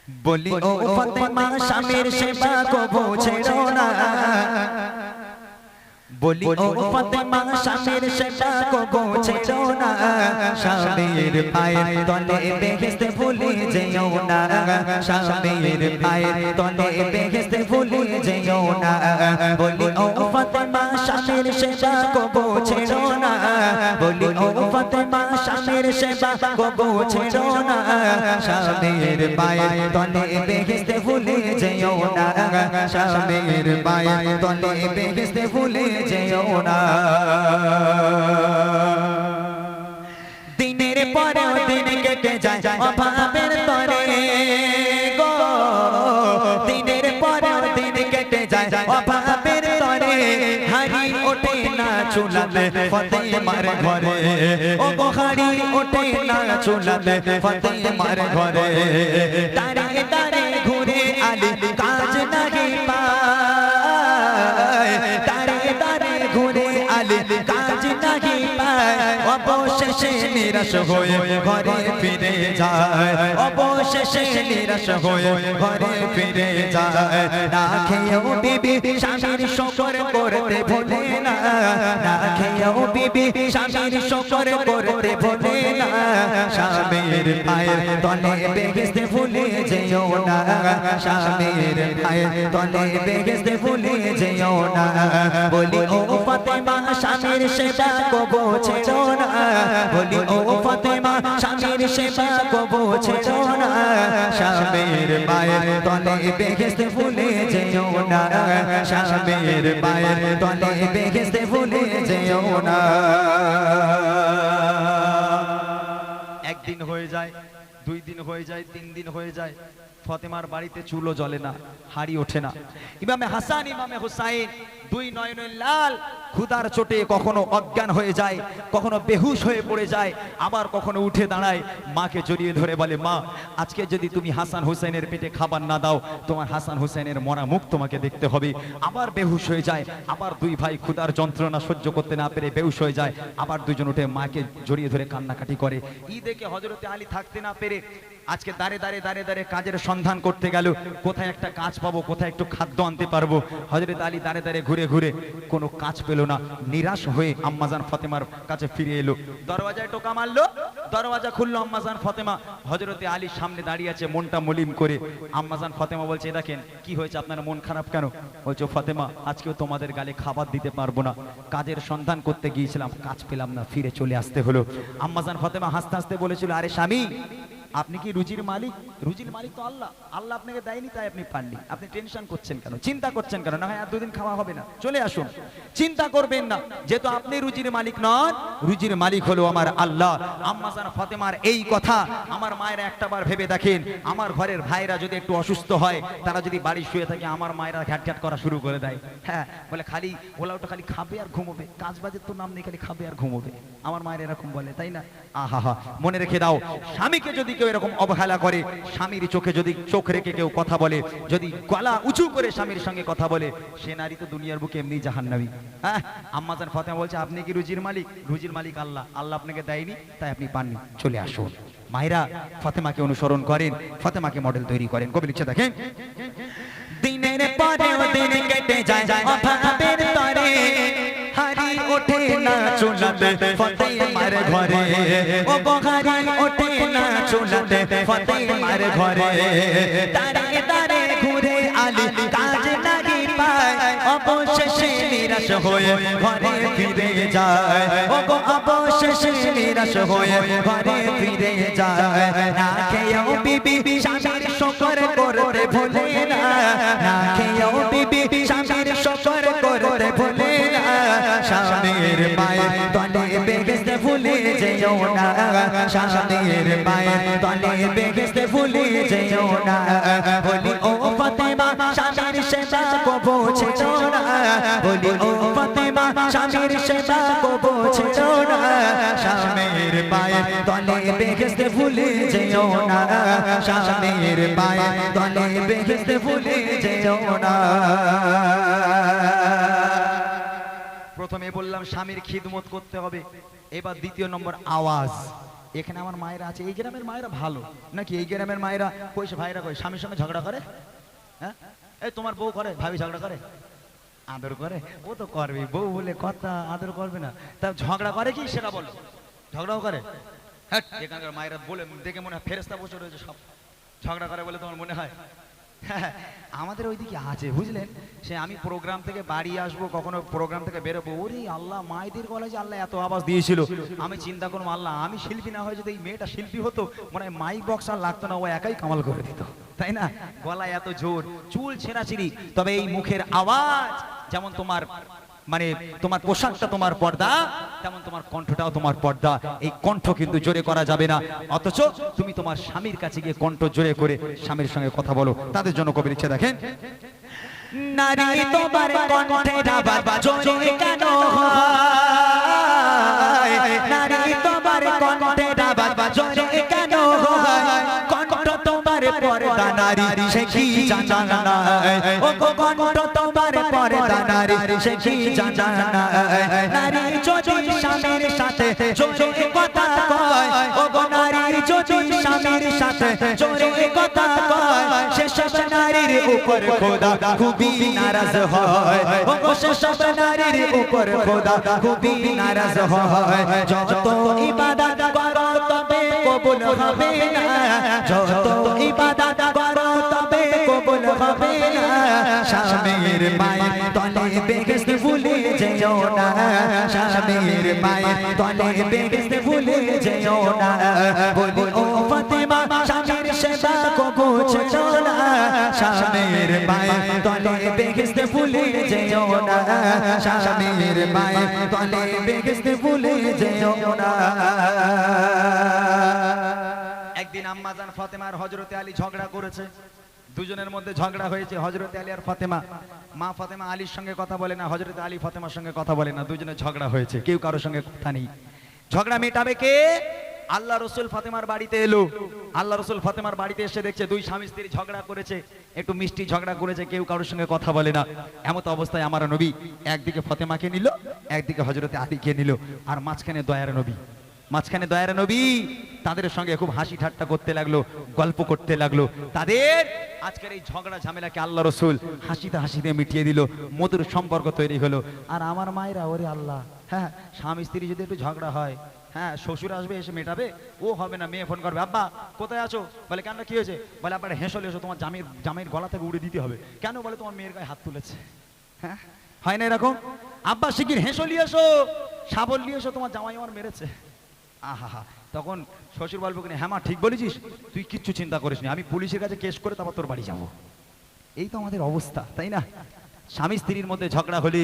বলি ও ফাতেমা স্বামীর সেবা কবু ছেড়ো না, বলি ও ফাতেমা স্বামীর সেবা কবু ছেড়ো না, স্বামীর পায়ের তলে বেহেশতে ভুলে যেও না, স্বামীর পায়ের তলে বেহেশতে ভুলে যেও না। বলি ও ফাতেমা স্বামীর সেবা কবু ছেড়ো না, বলি ও ফাতেমা স্বামীর সেবা কবু ছেড়ো না, স্বামীর পায়ের তলে বেহেশতে ভুলে যেও না, স্বামীর পায়ের তলে বেহেশতে ভুলে যেও না। দিনের পরেও দিন কেটে যায় অভাবের তরে গো, দিনের পরেও দিন কেটে যায় অভাবের তরে, হাড়ি ওঠে না চুলাতে ফাতেমার ঘরে, ও গো হাড়ি ওঠে না চুলাতে ফাতেমার ঘরে, দাঁড়িয়ে দাঁড়িয়ে ঘুরে আলী কাজ নাহি পায়, দাঁড়িয়ে দাঁড়িয়ে ঘুরে আলী কাজ নাহি পায়, অবশেষে নিরাশ হয়ে ঘরে ফিরে যায়, অবশেষে নিরাশ হয়ে ঘরে ফিরে যায়। না খেয়েও বিবি স্বামীর শকর করতে ভোলে না, না খেয়েও বিবি স্বামীর শকর করতে ভোলে না, স্বামীর পায়ের তলে বেহেশতে ভুলে যেও না, স্বামীর পায়ের তলে বেহেশতে ভুলে যেও না। বলি ও ফাতেমা স্বামীর সেবা কবু ছেড়ো না, বলি ও ফাতেমা স্বামীর সেবা কবু ছেড়ো না, স্বামীর পায়ের তলে বেহেশতে ভুলে যেও না, স্বামীর পায়ের তলে বেহেশতে ভুলে যেও না। একদিন হয়ে যায়, 2 দিন হয়ে যায়, 3 দিন হয়ে যায়, ফাতেমার বাড়িতে চুলো জ্বলে না, হাড়ি ওঠে না। ইমামে হাসান ইমামে হুসাইন 2 নয়নের লাল, ক্ষুধার চোটে কখনো অজ্ঞান হয়ে যায়, কখনো বেহুশ হয়ে পড়ে যায়, আবার কখনো উঠে দাঁড়ায়, মাকে জড়িয়ে ধরে বলে, মা আজকে যদি তুমি হাসান হুসাইনের পেটে খাবার না দাও, তোমার হাসান হুসাইনের মরা মুখ তোমাকে দেখতে হবে। আবার বেহুশ হয়ে যায়, আবার 2 ভাই ক্ষুধার যন্ত্রণা সহ্য করতে না পেরে বেহুশ হয়ে যায়, আবার 2 জন উঠে মাকে জড়িয়ে ধরে কান্নাকাটি করে। দেখে হযরতে আলী থাকতে না পেরে আজকে দাঁড়ে দাঁড়ে দাঁড়ে দাঁড়ে কাজের সন্ধান করতে গেল, কোথায় একটা কাজ পাবো, কোথায় একটু খাদ্য আনতে পারবো। হযরত আলী দাঁড়ে দাঁড়ে ঘুরে ঘুরে কোনো কাজ পেল না, নিরাশ হয়ে আম্মাজান ফাতেমার কাছে ফিরে এলো, দরওয়াজায় টোকা মারলো, দরওয়াজা খুললো আম্মাজান ফাতেমা, হযরতে আলীর সামনে দাঁড়িয়ে আছে মনটা মলিন করে। আম্মাজান ফাতেমা বলছে, দেখেন কি হয়েছে, আপনার মন খারাপ কেন? বলছো, ফাতেমা আজকেও তোমাদের গালে খাবার দিতে পারবো না, কাজের সন্ধান করতে গিয়েছিলাম, কাজ পেলাম না, ফিরে চলে আসতে হলো। আম্মাজান ফাতেমা হাসতে হাসতে বলেছিল, আরে স্বামী আপনি কি রুজির মালিক? রুজির মালিক তো আল্লাহ, আল্লাহ আপনাকে দেয়নি তাই আপনি পাননি, আপনি টেনশন করছেন কেন, চিন্তা করছেন কেন? না হয় আর 2 দিন খাওয়া হবে না, চলে আসুন, চিন্তা করবেন না, যেহেতু আপনি রুজির মালিক নন, রুজির মালিক হলো আমার আল্লাহ। আম্মাজান ফাতেমার এই কথা আমার মায়েরা একটাবার ভেবে দেখেন, আমার ঘরের ভাইরা যদি একটু অসুস্থ হয়, তারা যদি বাড়ি শুয়ে থাকে, আমার মায়েরা ঘ্যাট ঘ্যাট করা শুরু করে দেয়, হ্যাঁ বলে খালি ওলা ওটা খালি খাবে আর ঘুমোবে, কাজ বাজের তো নাম নেই, খালি খাবে আর ঘুমোবে, আমার মায়ের এরকম বলে, তাই না? আহা হা, মনে রেখে দাও, স্বামীকে যদি কেউ এরকম অবহেলা করে, স্বামীর চোখে যদি চোখ রেখে কেউ কথা বলে, যদি গলা উঁচু করে স্বামীর সঙ্গে কথা বলে, সে নারী তো দুনিয়ার বুকে এমনি জাহান্নামী। হ্যাঁ, আম্মাজান ফাতেমা বলছে, আপনি কি রুজির মালিক? রুজির মালিক আল্লাহ, আল্লাহ আপনাকে দেয়নি তাই আপনি পাননি, চলে আসুন। মায়েরা ফাতেমাকে অনুসরণ করেন, ফাতেমাকে মডেল তৈরি করেন। কবি লিখছে দেখেন, দিনের পরেও দিন কেটে যায় অভাবের তরে, হাড়ি ওঠে না চুলাতে ফাতেমার ঘরে, ও গো হাড়ি ওঠে না চুলাতে ফাতেমার ঘরে, দাঁড়িয়ে দাঁড়িয়ে ঘুরে আলী কাজ নাহি পায়, অবশেষে নিরাশ হয়ে ঘরে ফিরে যায়, ও গো অবশেষে নিরাশ হয়ে ঘরে ফিরে যায়। না খেয়েও বিবি স্বামীর শকর করতে ভোলে না, না খেয়েও বিবি স্বামীর শকর করতে ভোলে না, স্বামীর পায়ের তলে বেহেশতে ভুলে যেও না, স্বামীর পায়ের তলে বেহেশতে ভুলে যেও না। বলি ও ফাতেমা স্বামীর সেবা কবু ছেড়ো না, বলি ও ফাতেমা স্বামীর সেবা কবু ছেড়ো না, স্বামীর পায়ের তলে বেহেশতে ভুলে যেও না, স্বামীর পায়ের তলে বেহেশতে ভুলে যেও না। প্রথমে বললাম স্বামীর খিদমত করতে হবে, এবার দ্বিতীয় নম্বর আওয়াজ, এখানে আমার মায়েরা আছে, এই গ্রামের মায়েরা ভালো নাকি? এই গ্রামের মায়েরা কইছে ভাইরা কই স্বামীর সঙ্গে ঝগড়া করে? হ্যাঁ, এই তোমার বউ করে, ভাবি ঝগড়া করে, আদর করে? ও তো করবে, বউ বলে কথা, আদর করবে না? তা ঝগড়া করে কি সেটা বলো। ঝগড়াও করে? হ্যাঁ, এখানকার মায়েরা বলে দেখে মনে হয় ফেরেশতা বসে রয়েছে সব, ঝগড়া করে বলে তোমার মনে হয়? হ্যাঁ, আমাদের ওইদিকে আছে বুঝলেন। সে আমি প্রোগ্রাম থেকে বাড়ি আসবো, কখনো প্রোগ্রাম থেকে বেরোবো, ওরে আল্লাহ মায়েদের গলায় যে আল্লাহ এত আওয়াজ দিয়েছিল, আমি চিন্তা করবো আল্লাহ আমি শিল্পী না হয়ে যদি এই মেয়েটা শিল্পী হতো, মনে হয় মাইক বক্স আর লাগতো না, ও একাই কামাল করে দিত, তাই না? গলায় এত জোর, চুল ছেঁড়াছিড়ি, তবে এই মুখের আওয়াজ যেমন তোমার মানে তোমার পোশাকটা তোমার পর্দা, তেমন তোমার কণ্ঠটাও তোমার পর্দা। এই কণ্ঠ কিন্তু জোরে করা যাবে না, অথচ তুমি তোমার স্বামীর কাছে গিয়ে কণ্ঠ জোরে করে স্বামীর সঙ্গে কথা বলো। তাদের জন্য কবি লিখছে দেখেন, নারী তোমার কণ্ঠের আওয়াজ জোরে কেন হয়, নারী তোমার কণ্ঠের আওয়াজ জোরে কেন হয়, কণ্ঠ তোমার পর্দা নারী সে কি জানা না, ও কণ্ঠ তোমার পর্দা নারী সে কি জানা না, নারী যদি স্বামীর সাথে জোরে কথা কয়, ও নারী যদি স্বামীর সাথে জোরে কথা কয়, সে সব নারীর উপর খোদা খুবই নারাজ হয়, ও সে সব নারীর উপর খোদা খুবই নারাজ হয়। যত ইবাদত করো তবে কবুল হবে না, যত ইবাদত করো তবে কবুল হবে না, স্বামীর মায়ের তলে বেহেশত ভুলে যেও না, স্বামীর মায়ের তলে বেহেশত ভুলে যেও না, বলি ও ফাতেমা স্বামীর সেবা কবু ছেড়ো না, স্বামীর মায়ের তলে বেহেশত ভুলে যেও না, স্বামীর মায়ের তলে বেহেশত ভুলে যেও না। একদিন আম্মাজান ফাতেমা আর হযরতে আলী ঝগড়া করেছে, দুজনের মধ্যে ঝগড়া হয়েছে, হযরতে আলী আর ফাতেমা। মা ফাতেমা আলীর সঙ্গে কথা বলে না, হযরতে আলী ফাতেমার সঙ্গে কথা বলে না, দুজনের ঝগড়া হয়েছে, কেউ কারোর সঙ্গে কথা নেই। ঝগড়া মেটাবে কে? আল্লাহ রসুল ফাতেমার বাড়িতে এলো। আল্লাহ রসুল ফাতেমার বাড়িতে এসে দেখছে দুই স্বামী স্ত্রী ঝগড়া করেছে, একটু মিষ্টি ঝগড়া করেছে, কেউ কারোর সঙ্গে কথা বলে না। এমত অবস্থায় আমার নবী একদিকে ফাতেমাকে নিল, একদিকে হযরতে আলীকে নিল, আর মাঝখানে দয়ার নবী, মাঝখানে দয়ার নবী তাদের সঙ্গে খুব হাসি ঠাট্টা করতে লাগলো, গল্প করতে লাগলো। তাদের আজকের এই ঝগড়া ঝামেলাকে আল্লাহ রসুল হাসিতে হাসিতে মিটিয়ে দিল, মধুর সম্পর্ক তৈরি হলো। আর আমার মায়েরা, ওরে আল্লাহ, হ্যাঁ স্বামী স্ত্রী যদি একটু ঝগড়া হয়, হ্যাঁ শ্বশুর আসবে এসে মেটাবে, ও হবে না, মেয়ে ফোন করবে, আব্বা কোথায় আছো? বলে কেন, কি হয়েছে? বলে আব্বা হেঁসলে এসো, তোমার জামাইয়ের গলা থেকে উড়ে দিতে হবে। কেন? বলে তোমার মেয়ের গায়ে হাত তুলেছে। হ্যাঁ, হয় না এরকম? আব্বা শিগগির হেঁসলি এসো, শাবল নিয়ে এসো, তোমার জামাই আমার মেরেছে। আহা, তখন শ্বশুর বলবো কিনা, হ্যাঁ মা ঠিক বলেছিস, তুই কিচ্ছু চিন্তা করিস না, আমি পুলিশের কাছে কেস করে তারপর তোর বাড়ি যাবো। এই তো আমাদের অবস্থা, তাই না? স্বামী স্ত্রীর মধ্যে ঝগড়া হলে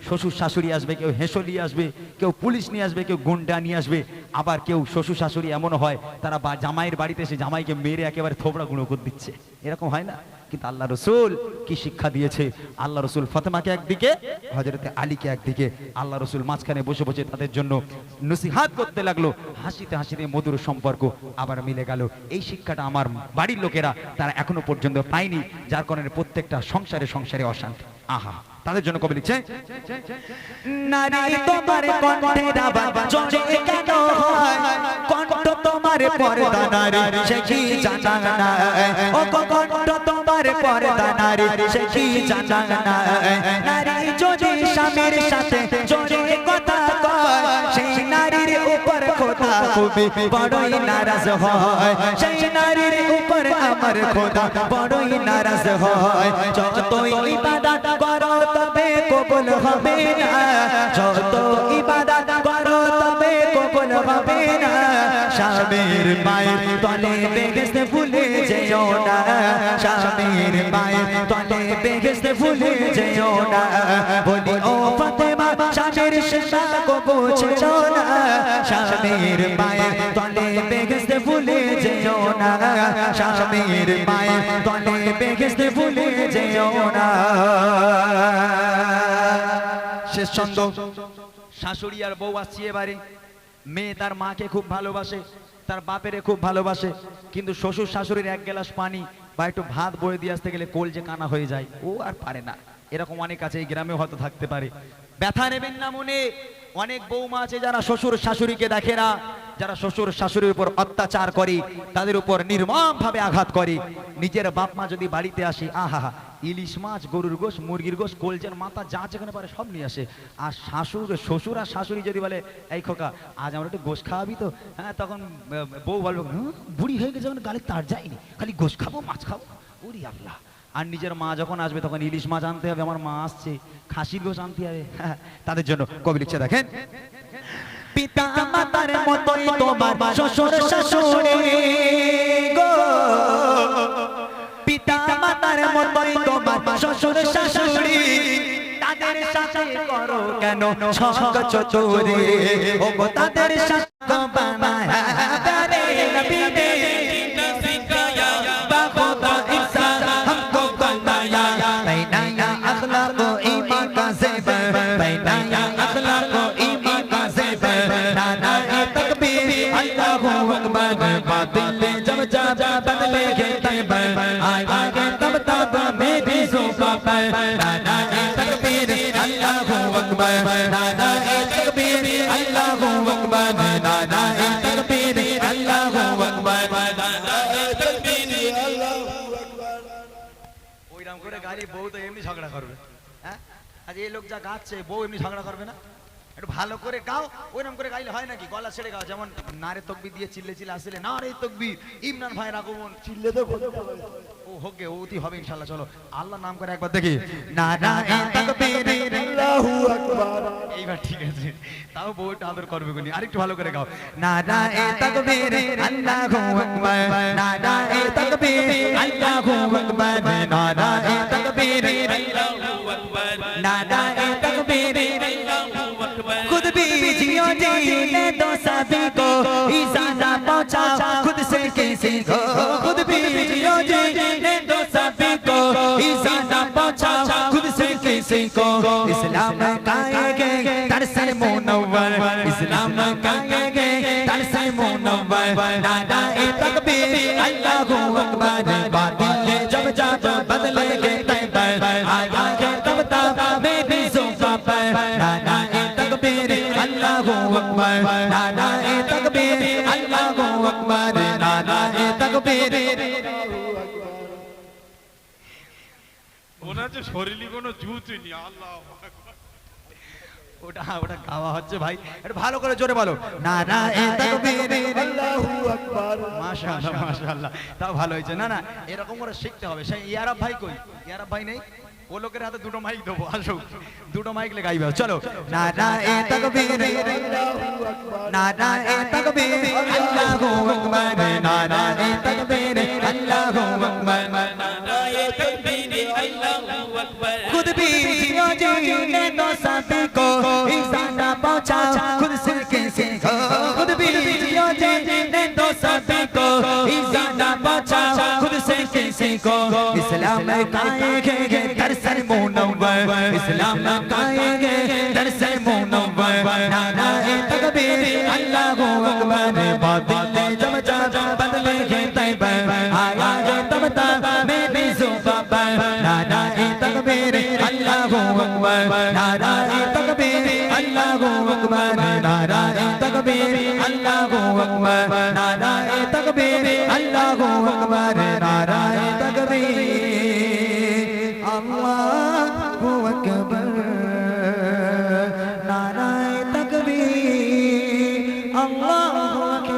শ্বশুর শাশুড়ি আসবে, কেউ হেঁসো নিয়ে আসবে, কেউ পুলিশ নিয়ে আসবে, কেউ গুন্ডা নিয়ে আসবে, আবার কেউ শ্বশুর শাশুড়ি এমনও হয় তারা জামাইয়ের বাড়িতে এসে জামাইকে মেরে একেবারে থোবড়া গুঁড়ো করে দিচ্ছে, এরকম হয় না? কিন্তু আল্লাহ রসুল কি শিক্ষা দিয়েছে! আল্লাহ রসুল ফাতেমাকে একদিকে, হযরতে আলীকে একদিকে, আল্লাহ রসুল মাঝখানে বসে বসে তাদের জন্য নসিহাত করতে লাগলো। হাসিতে হাসিতে মধুর সম্পর্ক আবার মিলে গেল। এই শিক্ষাটা আমার বাড়ির লোকেরা তারা এখনো পর্যন্ত পায়নি, যার কারণে প্রত্যেকটা সংসারে সংসারে অশান্তি। আহা, তাদের জন্য কবি লিখছে, নারী তোমার কণ্ঠের আওয়াজ জোরে কেন হয়, কণ্ঠ তোমার পর্দা নারী সে কি জানা না, ও কণ্ঠ তোমার পর্দা নারী সে কি জানা না, নারী যদি স্বামীর সাথে জোরে কথা কয়, সেই নারীর উপর খোদা খুবই বড়ই নারাজ হয়, সেই নারীর উপর আমার খোদা বড়ই নারাজ হয়। যতই ইবাদত করো তবে কবুল হবে না, যত ইবাদত করো তবে কবুল হবে না, স্বামীর মায়ের তলে বেহেশত ভুলে যেও না, স্বামীর মায়ের তলে বেহেশত ভুলে যেও না, বলি ও ফাতেমা স্বামীর সেবা কবু ছেড়ো না, স্বামীর মায়ের তলে বেহেশত ভুলে যেও না, স্বামীর মায়ের তলে বেহেশত ভুলে যেও না। শেষ ছন্দ। শাশুড়ি আর বউ আসছে এবারে। মেয়ে তার মাকে খুব ভালোবাসে, তার বাপেরে খুব ভালোবাসে, কিন্তু শ্বশুর শাশুড়ির এক গ্লাস পানি বা একটু ভাত বয়ে দিয়ে আসতে গেলে কলজে কানা হয়ে যায়, ও আর পারে না। এরকম অনেক আছে, এই গ্রামেও হয়তো থাকতে পারে। ব্যথা নেবেন না মনে। অনেক বৌমা আছে যারা শ্বশুর শাশুড়িকে দেখে না, যারা শ্বশুর শাশুড়ির উপর অত্যাচার করে, তাদের উপর নির্মমভাবে আঘাত করে, নিজের বাপ মা যদি বাড়িতে আসে, আহা ইলিশ মাছ, গরুর গোশ, মুরগির গোশ, কলজের মাথা যা যেখানে পারে সব নিয়ে আসে। আর শ্বশুর আর শাশুড়ি যদি বলে এই খোকা আজ আমরা একটু গোশ খাওয়াবি তো, হ্যাঁ, তখন বউ বলবে বুড়ি হয়ে গেছে যখন গালে তার যায়নি, খালি গোশ খাবো মাছ খাবো, ওরে আল্লাহ। আর নিজের মা যখন আসবে তখন ইলিশ মাছ আনতে হবে, আমার মা আসছে, খাসির গোশ আনতে হবে। তাদের জন্য কবি লিখছে, দেখেন, পিতা মাতার মতই তোমার শ্বশুর শাশুড়ি গো, পিতা মাতার মতই তোমার শ্বশুর শাশুড়ি, তাদের সাথে করো কেন ছক চতুরি, ও গো তাদের সাথে বানায় প্যারে নবী ने सिखाया बाखुदा इंसान हमको बनाया, बनाया अखलाक व ईमान का ज़ेवर, बनाया अखलाक व ईमान का ज़ेवर, नाराए तकबीर अल्लाहू अकबर, बातिल जब जा बदलेगे तैबर, आएंगे तब तब मेरी ज़ुबान पर, नाराए तकबीर अल्लाहू अकबर, नाराए तकबीर अल्लाहू अकबर, नाराए तकबीर अल्लाहू अकबर, नाराए तकबीर अल्लाहू अकबर। ওইরকম করে গালি বউ তো এমনি ঝগড়া করবে, হ্যাঁ? আজ এই লোক যা গাচ্ছে বউ এমনি ঝগড়া করবে না? একটু ভালো করে গাও, ওইরকম করে গাইলে হয় নাকি? গলা ছেড়ে গাও, যেমন নারে তকবীর দিয়ে চিল্লে আসলে নারে তকবীর, ইমরান ভাইয়ের আগমন, চিল্লে তো ও হোকে ওতি হবে ইনশাআল্লাহ। চলো আল্লাহর নাম করে একবার দেখি, নারায়ে তাকবীর আল্লাহু আকবার। এইবার ঠিক আছে, তাও বউটা আদর করবে গুনি, আরেকটু ভালো করে গাও, নারায়ে তাকবীর আল্লাহু আকবার, নারায়ে তাকবীর আল্লাহু আকবার, নারায়ে তাকবীর আল্লাহু আকবার, নারায়ে তাকবীর আল্লাহু আকবার। खुद भी जियो जीने दो सभी को, इजाज़त पहुंचाओ खुद से किसी को, खुद भी जियो जीने दो सभी को, इजाज़त पहुंचाओ खुद से किसी को। इस्लाम काएंगे तरसे मुनव्वर, इस्लाम काएंगे तरसे मुनव्वर, नाराए तकबीर अल्लाहू अकबर, बातिल जब जब बदलेगे तैबर, आएंगे तब तब मेरी ज़ुबान पर, नाराए तकबीर अल्लाहू अकबर, नाराए तकबीर अल्लाहू अकबर, नाराए तकबीर। ওনার যে শরীরে কোনো জুতই নেই, আল্লাহু আকবার। ওটা ওটা গাওয়া হচ্ছে ভাই, একটু ভালো করে জোরে বলো, নারায়ে তাকবীর আল্লাহু আকবার। মাশাআল্লাহ মাশাআল্লাহ, তাও ভালো হয়েছে। না না, এরকম করে শিখতে হবে। সেই ইয়ারাব ভাই কই? ইয়ারাব ভাই নেই? ও লোকের হাতে দুটো মাইক দেবো, আসো দুটো মাইক লে গাইবে। চলো, নারায়ে তাকবীর আল্লাহু আকবার, নারায়ে তাকবীর আল্লাহু আকবার, নারায়ে তাকবীর আল্লাহু আকবার, নারায়ে তাকবীর আল্লাহু আকবার। खुद भी जियो जीने दो सभी को, इजाज़त पहुंचाओ खुद से किसी को, खुद भी जियो जीने दो सभी को, इजाज़त पहुंचाओ खुद से किसी को। इस्लाम काएंगे तरसे मुनव्वर, इस्लाम काएंगे तरसे मुनव्वर, नाराए तकबीर अल्लाहू अकबर, बातिल जब जब बदलेगे तैबर, आएंगे तब तब मेरी ज़ुबान पर, नाराए तकबीर अल्लाहू अकबर, नाराए तकबीर अल्लाहू अकबर, नाराए तकबीर अल्लाहू अकबर, नाराए तकबीर अल्लाहू अकबर, नाराए तकबीर अल्लाहू अकबर, नाराए तकबीर अल्लाहू अकबर।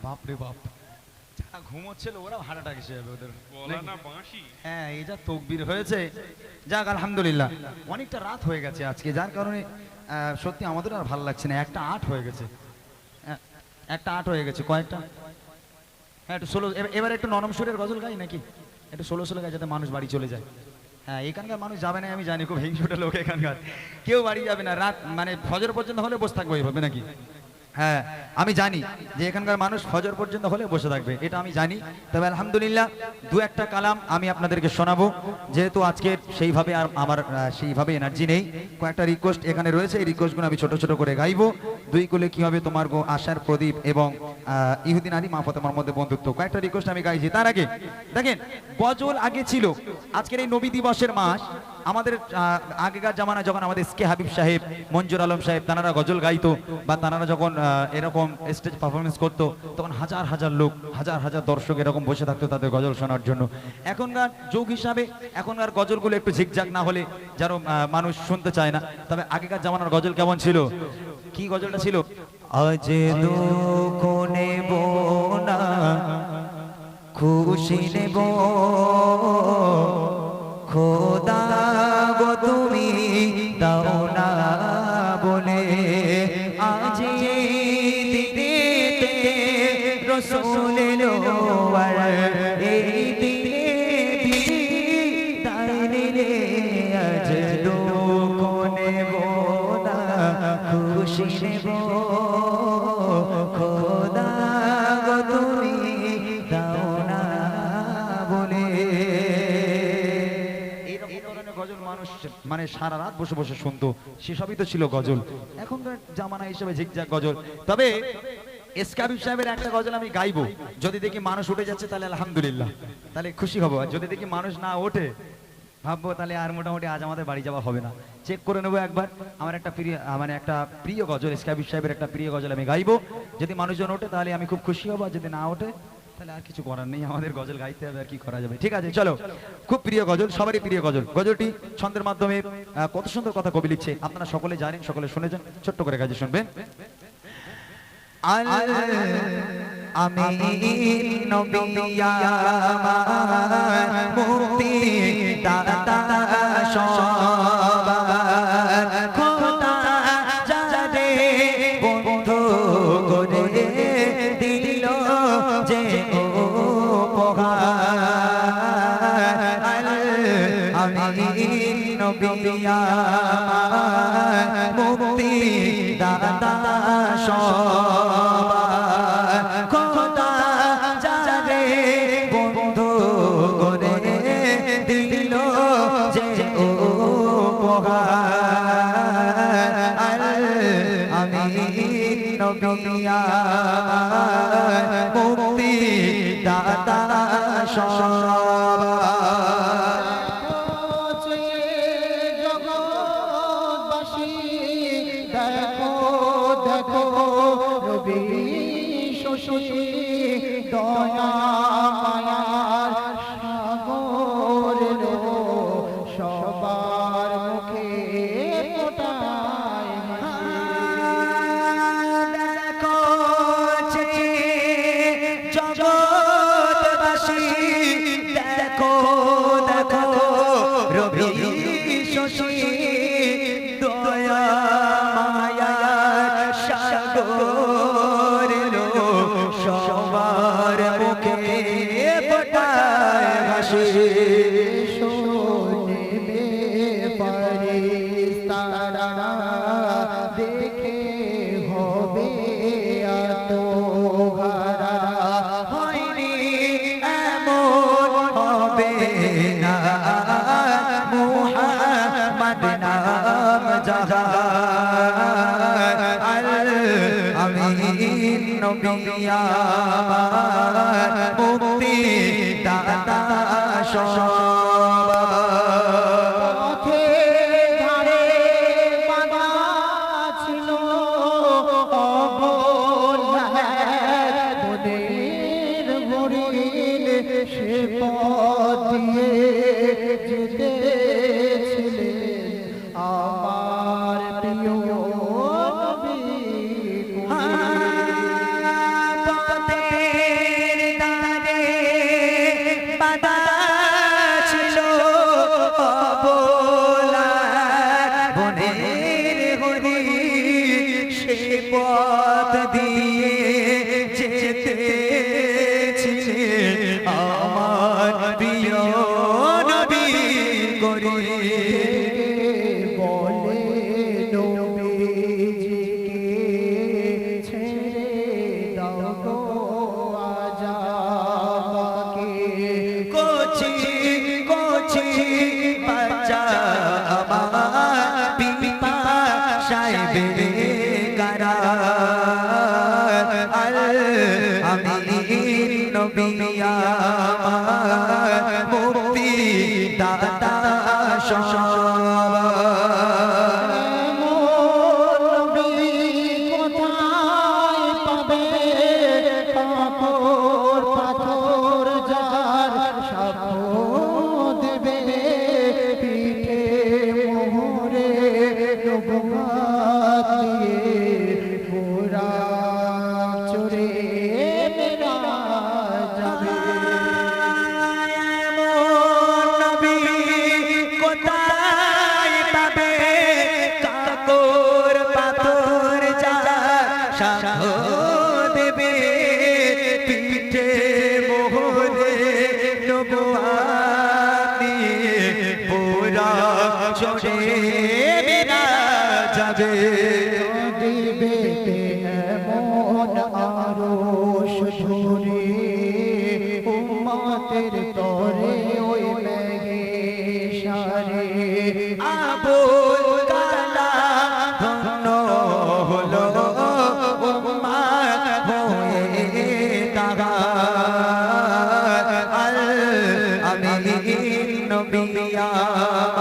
বাপরে বাপ, যারা ঘুমোচ্ছিল ওরাও হার্ট অ্যাটাক এসে যাবে ওদের। গলা না বাঁশি। হ্যাঁ, এই যা তকবীর হয়েছে, যাক আলহামদুলিল্লাহ। অনেকটা রাত হয়ে গেছে আজকে, যার কারণে সত্যি আমাদের আর ভালো লাগছে না। একটা 8 হয়ে গেছে, একটা 8 হয়ে গেছে। কয়েকটা হ্যাঁ একটু 16, এবার একটু নরম সুরের গজল গাই নাকি? একটু 16 গাই যাতে মানুষ বাড়ি চলে যায়। হ্যাঁ, এখানকার মানুষ যাবে না আমি জানি, খুব হিংসুটে লোক এখানকার, কেউ বাড়ি যাবে না। রাত মানে ফজর পর্যন্ত হলে বসে থাকবে এইভাবে নাকি? হ্যাঁ, আমি জানি যে এখানকার মানুষ ফজর পর্যন্ত হলে বসে থাকবে, এটা আমি জানি। তবে আলহামদুলিল্লাহ দু একটা কালাম আমি আপনাদেরকে শোনাবো, যেহেতু আজকে সেইভাবে আর আমার সেইভাবে এনার্জি নেই। কয়েকটা রিকোয়েস্ট এখানে রয়েছে, এই রিকোয়েস্টগুলো আমি ছোট ছোট করে গাইবো। দুই কুলে কি হবে তোমার গো আশার প্রদীপ এবং ইহুদি নারী মা ফাতেমার মধ্যে বন্ধুত্ব, কয়েকটা রিকোয়েস্ট আমি গাইছি। তার আগে দেখেন গজল আগে ছিল, আজকের এই নবী দিবসের মাস আমাদের আগেকার জামানায় যখন আমাদের এসকে হাবিব সাহেব, মঞ্জুর আলম সাহেব তানারা গজল গাইতো বা তানারা যখন এরকম স্টেজ পারফরমেন্স করতো, তখন হাজার হাজার লোক, হাজার হাজার দর্শক এরকম বসে থাকতো তাদের গজল শোনার জন্য। এখনকার যুগ হিসাবে এখনকার গজলগুলো একটু ঝিকঝাক না হলে যারা মানুষ শুনতে চায় না। তবে আগেকার জামানার গজল কেমন ছিল? কি গজলটা ছিল? আজ দুঃখ নেব না, খুশি নেব, খোদা গো তুমি দাও না বলে, আজ দিনেতে রসুল এলো আর এই দিনে বিদায় নিলে, আজ দুঃখ নেব না, খুশি নেব, খোদা গো তুমি দাও না বলে। গজল মানুষ মানে সারা রাত বসে বসে শুনতো, সেসবই তো ছিল গজল। এখনকার জামানা হিসেবে ঝিকঝাক গজল। তবে এসকে হাবিব সাহেবের একটা গজল আমি গাইবো, যদি দেখি মানুষ উঠে যাচ্ছে তাহলে আলহামদুলিল্লাহ, তাহলে খুশি হব। আর যদি দেখি মানুষ না ওঠে ভাববো তাহলে আর মোটামুটি আজ আমাদের বাড়ি যাওয়া হবে না, চেক করে নেবো একবার। আমার একটা প্রিয় মানে একটা প্রিয় গজল, এসকে হাবিব সাহেবের একটা প্রিয় গজল আমি গাইবো, যদি মানুষজন ওঠে তাহলে আমি খুব খুশি হব, আর যদি না ওঠে তাহলে আর কিছু করার নেই, আমাদের গজল গাইতে হবে, আর কি করা যাবে। ঠিক আছে চলো, খুব প্রিয় গজল, সবারই প্রিয় গজল। গজলটি ছন্দের মাধ্যমে কত সুন্দর কথা কবি লিখছে, আপনারা সকলে জানেন, সকলে শুনেছেন, ছোট্ট করে গাইতে শুনবেন। আমি নবী আমার মুক্তি দাতা সবার, খোদা যারে বন্ধু করে দিল যে উপহার, আমি নবী আমার মুক্তি দাতা সবার, খোদা যারে বন্ধু করে দিল যে উপহার, আমি নবী আমার মুক্তি দাতা সবার। দয়া মায়ার সাগর সবার মুখে ফোটায় দেখো জগৎবাসী, দেখো দেখো রবি শশী, দয়া মায়ার সাগর সবার মুখে ফোটায় হাসি। শোনেবে ফেরেশতারা দেখে হবে আত্মহারা, হয়নি এমন হবে না মুহাম্মদ নাম জাহার, আমি নবী আমার মুক্তি দাতা সবার। পথে ধারে বাঁধা ছিল অবলার বনের হরিণ, সে পথ দিয়ে যেতেছিলেন আমার প্রিয় নবী। পথের ধারে বাঁধা ছিল অবলার বনের হরিণ, সে পথ দিয়ে যেতেছিলেন আমার প্রিয় নবী গরি। বলে নবীজিকে ছেড়ে দাও গো আজাবাকে, কোচি কোচি বাচ্চা আমার পিপাসায় বেকারার, চড়ে বিনা যাবে দিবে এমন আরশ ঝরে উম্মতের তরে ওই মেঘে সারে আবুল কালাম ধন্য হলো উম্মত হয়ে তারা আল আমিন নবী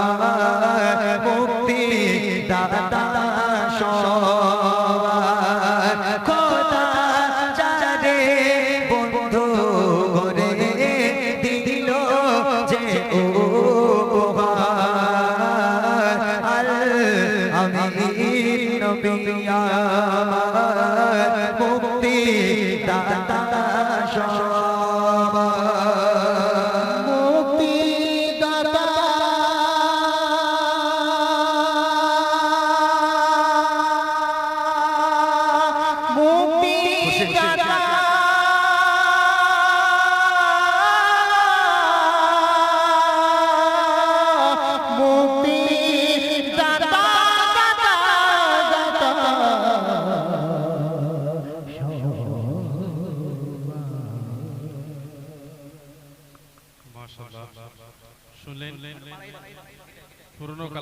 আমার মুক্তি দাতা সবার খোদা যারে বন্ধু করে দিল যে উপহার আল আমিন নবী আমার মুক্তি দাতা সবার মুক্তি দাতা মুক্তি দাতা মুক্তি দাতা দাতা দাতা মাশাআল্লাহ শুনলেন পুরনো কালাম